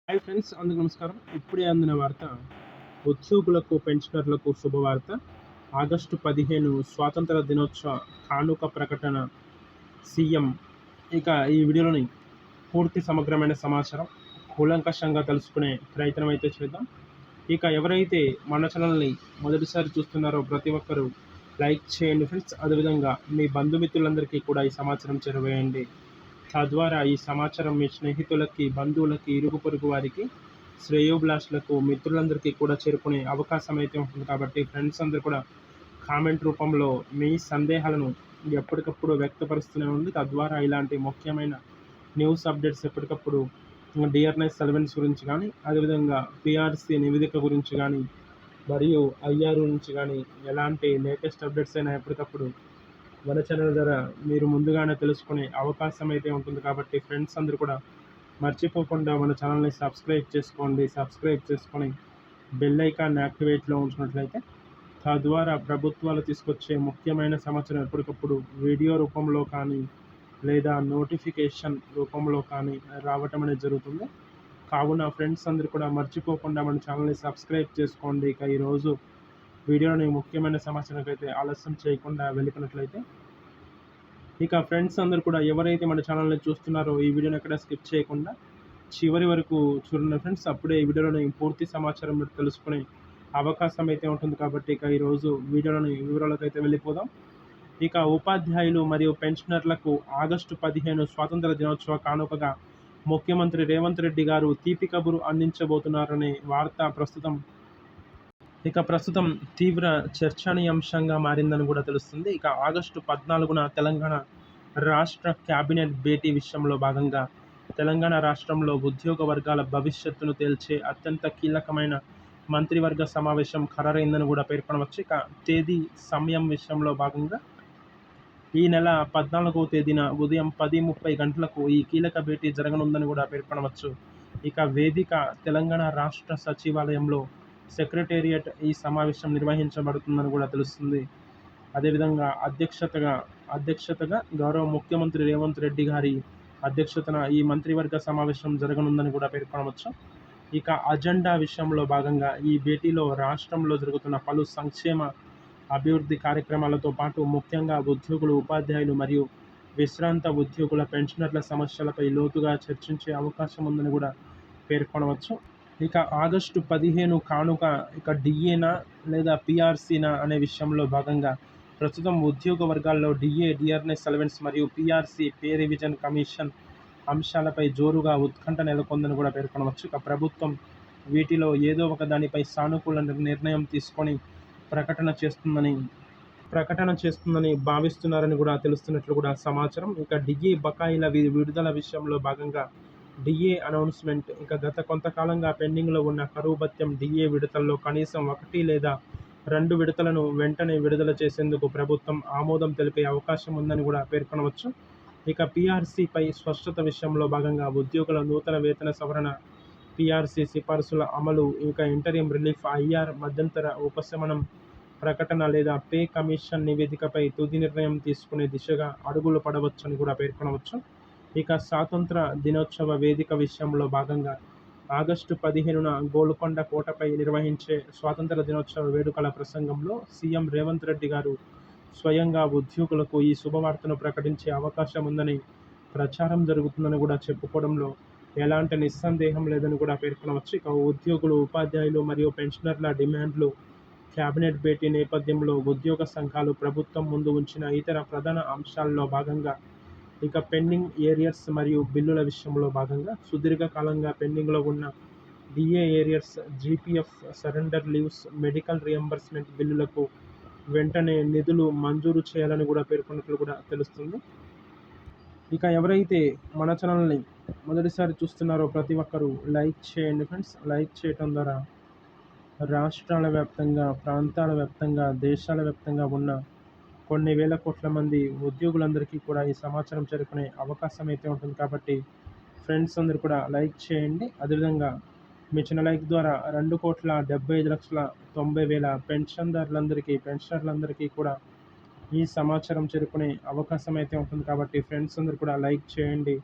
Hi friends, అందరికీ నమస్కారం. ఇప్పుడే అందిన వార్త. ఉద్యోగులకు, పెన్షనర్లకు శుభవార్త. ఆగస్టు 15 స్వాతంత్ర దినోత్సవ కానుక ప్రకటన సీఎం. ఇక ఈ వీడియోలోని పూర్తి సమగ్రమైన సమాచారం కూలంకషంగా తెలుసుకునే ప్రయత్నం అయితే చేద్దాం. ఇక ఎవరైతే మన ఛానల్ని మొదటిసారి చూస్తున్నారో ప్రతి ఒక్కరూ లైక్ చేయండి ఫ్రెండ్స్. అదేవిధంగా మీ బంధుమిత్రులందరికీ కూడా ఈ సమాచారం చేరవేయండి. తద్వారా ఈ సమాచారం మీ స్నేహితులకి, బంధువులకి, ఇరుగు పొరుగు వారికి, శ్రేయోభిలాషులకు, మిత్రులందరికీ కూడా చేరుకునే అవకాశం అయితే ఉంటుంది. కాబట్టి ఫ్రెండ్స్ అందరూ కూడా కామెంట్ రూపంలో మీ సందేహాలను ఎప్పటికప్పుడు వ్యక్తపరుస్తూనే ఉంది. తద్వారా ఇలాంటి ముఖ్యమైన న్యూస్ అప్డేట్స్ ఎప్పటికప్పుడు డిఆర్ఎస్ సర్వెంట్స్ గురించి కానీ, అదేవిధంగా పిఆర్సీ నివేదిక గురించి కానీ, మరియు ఐఆర్ గురించి కానీ ఎలాంటి లేటెస్ట్ అప్డేట్స్ అయినా ఎప్పటికప్పుడు మన ఛానల్ ద్వారా మీరు ముందుగానే తెలుసుకునే అవకాశం అయితే ఉంటుంది. కాబట్టి ఫ్రెండ్స్ అందరూ కూడా మర్చిపోకుండా మన ఛానల్ని సబ్స్క్రైబ్ చేసుకోండి. సబ్స్క్రైబ్ చేసుకొని బెల్ ఐకాన్ని యాక్టివేట్లో ఉంచినట్లయితే తద్వారా ప్రభుత్వాలు తీసుకొచ్చే ముఖ్యమైన సమాచారం ఎప్పటికప్పుడు వీడియో రూపంలో కానీ లేదా నోటిఫికేషన్ రూపంలో కానీ రావటం అనేది జరుగుతుంది. కావున ఫ్రెండ్స్ అందరూ కూడా మర్చిపోకుండా మన ఛానల్ని సబ్స్క్రైబ్ చేసుకోండి. ఇక ఈరోజు వీడియోని ముఖ్యమైన సమాచారం అయితే ఆలస్యం చేయకుండా వెళ్ళిపోయినట్లయితే, ఇక ఫ్రెండ్స్ అందరూ కూడా ఎవరైతే మన ఛానల్ని చూస్తున్నారో ఈ వీడియోని ఎక్కడ స్కిప్ చేయకుండా చివరి వరకు చూడండి ఫ్రెండ్స్. అప్పుడే ఈ వీడియోలోని పూర్తి సమాచారం మీరు తెలుసుకునే అవకాశం అయితే ఉంటుంది. కాబట్టి ఇక ఈరోజు వీడియోలోని వివరాలకు అయితే వెళ్ళిపోదాం. ఇక ఉపాధ్యాయులు మరియు పెన్షనర్లకు ఆగస్టు 15 స్వాతంత్ర దినోత్సవ కానుకగా ముఖ్యమంత్రి రేవంత్ రెడ్డి గారు తీపి కబురు అందించబోతున్నారనే వార్త ప్రస్తుతం తీవ్ర చర్చనీయాంశంగా మారిందని కూడా తెలుస్తుంది. ఇక ఆగస్టు 14న తెలంగాణ రాష్ట్ర క్యాబినెట్ భేటీ విషయంలో భాగంగా తెలంగాణ రాష్ట్రంలో ఉద్యోగ వర్గాల భవిష్యత్తును తేల్చే అత్యంత కీలకమైన మంత్రివర్గ సమావేశం ఖరారైందని కూడా పేర్కొనవచ్చు. ఇక తేదీ, సమయం విషయంలో భాగంగా ఈ నెల 14వ తేదీన ఉదయం 10:30 గంటలకు ఈ కీలక భేటీ జరగనుందని కూడా పేర్కొనవచ్చు. ఇక వేదిక తెలంగాణ రాష్ట్ర సచివాలయంలో సెక్రటేరియట్ ఈ సమావేశం నిర్వహించబడుతుందని కూడా తెలుస్తుంది. అదేవిధంగా అధ్యక్షతగా గౌరవ ముఖ్యమంత్రి రేవంత్ రెడ్డి గారి అధ్యక్షతన ఈ మంత్రివర్గ సమావేశం జరగనుందని కూడా పేర్కొనవచ్చు. ఇక అజెండా విషయంలో భాగంగా ఈ భేటీలో రాష్ట్రంలో జరుగుతున్న పలు సంక్షేమ అభివృద్ధి కార్యక్రమాలతో పాటు ముఖ్యంగా ఉద్యోగులు, ఉపాధ్యాయులు మరియు విశ్రాంత ఉద్యోగుల, పెన్షనర్ల సమస్యలపై లోతుగా చర్చించే అవకాశం ఉందని కూడా పేర్కొనవచ్చు. ఇక ఆగస్టు 15 కానుక ఇక డిఏనా లేదా పిఆర్సీనా అనే విషయంలో భాగంగా ప్రస్తుతం ఉద్యోగ వర్గాల్లో డిఏ, డిఆర్ఎస్ అలవెన్స్ మరియు పిఆర్సీ పే రివిజన్ కమిషన్ అంశాలపై జోరుగా ఉత్కంఠ నెలకొందని కూడా పేర్కొనవచ్చు. ఇక ప్రభుత్వం వీటిలో ఏదో ఒక దానిపై సానుకూల నిర్ణయం తీసుకొని ప్రకటన చేస్తుందని భావిస్తున్నారని కూడా తెలుస్తున్నట్లు కూడా సమాచారం. ఇక డిఏ బకాయిల విడుదల విషయంలో భాగంగా డిఏ అనౌన్స్మెంట్. ఇక గత కొంతకాలంగా పెండింగ్లో ఉన్న కరువు భత్యం డిఏ విడతల్లో కనీసం 1 లేదా 2 విడతలను వెంటనే విడుదల చేసేందుకు ప్రభుత్వం ఆమోదం తెలిపే అవకాశం ఉందని కూడా పేర్కొనవచ్చు. ఇక పిఆర్సీపై స్పష్టత విషయంలో భాగంగా ఉద్యోగుల నూతన వేతన సవరణ, పిఆర్సీ సిఫార్సుల అమలు, ఇంకా ఇంటరియం రిలీఫ్, ఐఆర్ మధ్యంతర ఉపశమనం ప్రకటన లేదా పే కమిషన్ నివేదికపై తుది నిర్ణయం తీసుకునే దిశగా అడుగులు పడవచ్చని కూడా పేర్కొనవచ్చు. ఇక స్వాతంత్ర దినోత్సవ వేదిక విషయంలో భాగంగా ఆగస్టు 15న గోల్కొండ కోటపై నిర్వహించే స్వాతంత్ర దినోత్సవ వేడుకల ప్రసంగంలో సీఎం రేవంత్ రెడ్డి గారు స్వయంగా ఉద్యోగులకు ఈ శుభవార్తను ప్రకటించే అవకాశం ఉందని ప్రచారం జరుగుతుందని కూడా చెప్పుకోవడంలో ఎలాంటి నిస్సందేహం లేదని కూడా పేర్కొనవచ్చు. ఇక ఉద్యోగులు, ఉపాధ్యాయులు మరియు పెన్షనర్ల డిమాండ్లు క్యాబినెట్ భేటీ నేపథ్యంలో ఉద్యోగ సంఘాలు ప్రభుత్వం ముందు ఉంచిన ఇతర ప్రధాన అంశాల్లో భాగంగా ఇక పెండింగ్ ఏరియర్స్ మరియు బిల్లుల విషయంలో భాగంగా సుదీర్ఘకాలంగా పెండింగ్లో ఉన్న DA arrears, GPF surrender leaves, medical reimbursement బిల్లులకు వెంటనే నిధులు మంజూరు చేయాలని కూడా పేర్కొన్నట్లు కూడా తెలుస్తుంది. ఇక ఎవరైతే మన ఛానల్ని మొదటిసారి చూస్తున్నారో ప్రతి ఒక్కరూ లైక్ చేయండి ఫ్రెండ్స్. లైక్ చేయటం ద్వారా రాష్ట్రాల వ్యాప్తంగా, ప్రాంతాల వ్యాప్తంగా, దేశాల వ్యాప్తంగా ఉన్న కొన్ని వేల కోట్ల మంది ఉద్యోగులందరికీ కూడా ఈ సమాచారం చేరుకునే అవకాశం అయితే ఉంటుంది. కాబట్టి ఫ్రెండ్స్ అందరూ కూడా లైక్ చేయండి. అదేవిధంగా మీ చిన్న లైక్ ద్వారా 2,75,90,000 పెన్షనర్లందరికీ కూడా ఈ సమాచారం చేరుకునే అవకాశం అయితే ఉంటుంది. కాబట్టి ఫ్రెండ్స్ అందరూ కూడా లైక్ చేయండి.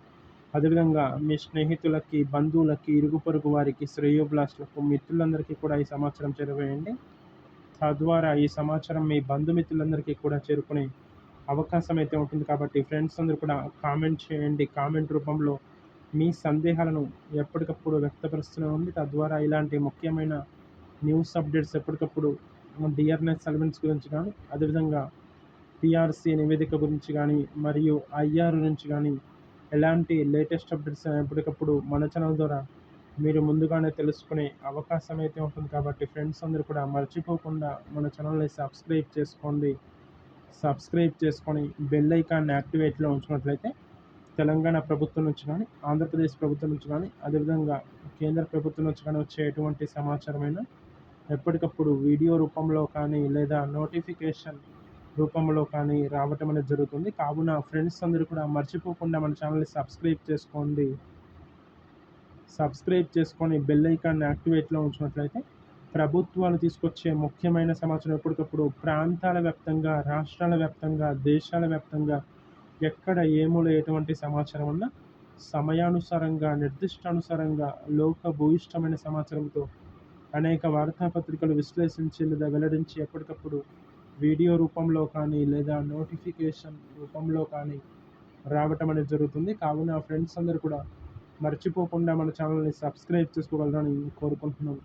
అదేవిధంగా మీ స్నేహితులకి, బంధువులకి, ఇరుగు పొరుగు వారికి, శ్రేయోభిలాషులకు, మిత్రులందరికీ కూడా ఈ సమాచారం చేరవేయండి. తద్వారా ఈ సమాచారం మీ బంధుమిత్రులందరికీ కూడా చేరుకునే అవకాశం అయితే ఉంటుంది కాబట్టి ఫ్రెండ్స్ అందరూ కూడా కామెంట్ చేయండి. కామెంట్ రూపంలో మీ సందేహాలను ఎప్పటికప్పుడు వ్యక్తపరుస్తూనే ఉండి, తద్వారా ఇలాంటి ముఖ్యమైన న్యూస్ అప్డేట్స్ ఎప్పటికప్పుడు డిఆర్ఎస్ అలవెన్స్ గురించి కానీ, అదేవిధంగా పిఆర్సీ నివేదిక గురించి కానీ, మరియు ఐఆర్ నుంచి కానీ ఎలాంటి లేటెస్ట్ అప్డేట్స్ ఎప్పటికప్పుడు మన ఛానల్ ద్వారా మీరు ముందుగానే తెలుసుకునే అవకాశం అయితే ఉంటుంది కాబట్టి ఫ్రెండ్స్ అందరూ కూడా మర్చిపోకుండా మన ఛానల్ని సబ్స్క్రైబ్ చేసుకోండి. సబ్స్క్రైబ్ చేసుకొని బెల్ ఐకాన్ని యాక్టివేట్లో ఉంచుకున్నట్లయితే తెలంగాణ ప్రభుత్వం నుంచి కానీ, ఆంధ్రప్రదేశ్ ప్రభుత్వం నుంచి కానీ, అదేవిధంగా కేంద్ర ప్రభుత్వం నుంచి కానీ వచ్చే ఎటువంటి సమాచారమైనా ఎప్పటికప్పుడు వీడియో రూపంలో కానీ లేదా నోటిఫికేషన్ రూపంలో కానీ రావటం అనేది జరుగుతుంది. కావున ఫ్రెండ్స్ అందరూ కూడా మర్చిపోకుండా మన ఛానల్ని సబ్స్క్రైబ్ చేసుకోండి. సబ్స్క్రైబ్ చేసుకొని బెల్ ఐకాన్ని యాక్టివేట్లో ఉంచినట్లయితే ప్రభుత్వాలు తీసుకొచ్చే ముఖ్యమైన సమాచారం ఎప్పటికప్పుడు ప్రాంతాల వ్యాప్తంగా, రాష్ట్రాల వ్యాప్తంగా, దేశాల వ్యాప్తంగా ఎక్కడ ఏ మూల ఎటువంటి సమాచారం ఉన్నా సమయానుసారంగా, నిర్దిష్టానుసారంగా, లోక భూయిష్టమైన సమాచారంతో అనేక వార్తాపత్రికలు విశ్లేషించి లేదా వెల్లడించి ఎప్పటికప్పుడు వీడియో రూపంలో కానీ లేదా నోటిఫికేషన్ రూపంలో కానీ రావటం అనేది జరుగుతుంది. కావున ఫ్రెండ్స్ అందరూ కూడా మర్చిపోకుండా మన ఛానల్ని సబ్స్క్రైబ్ చేసుకోగలరని కోరుకుంటున్నాను.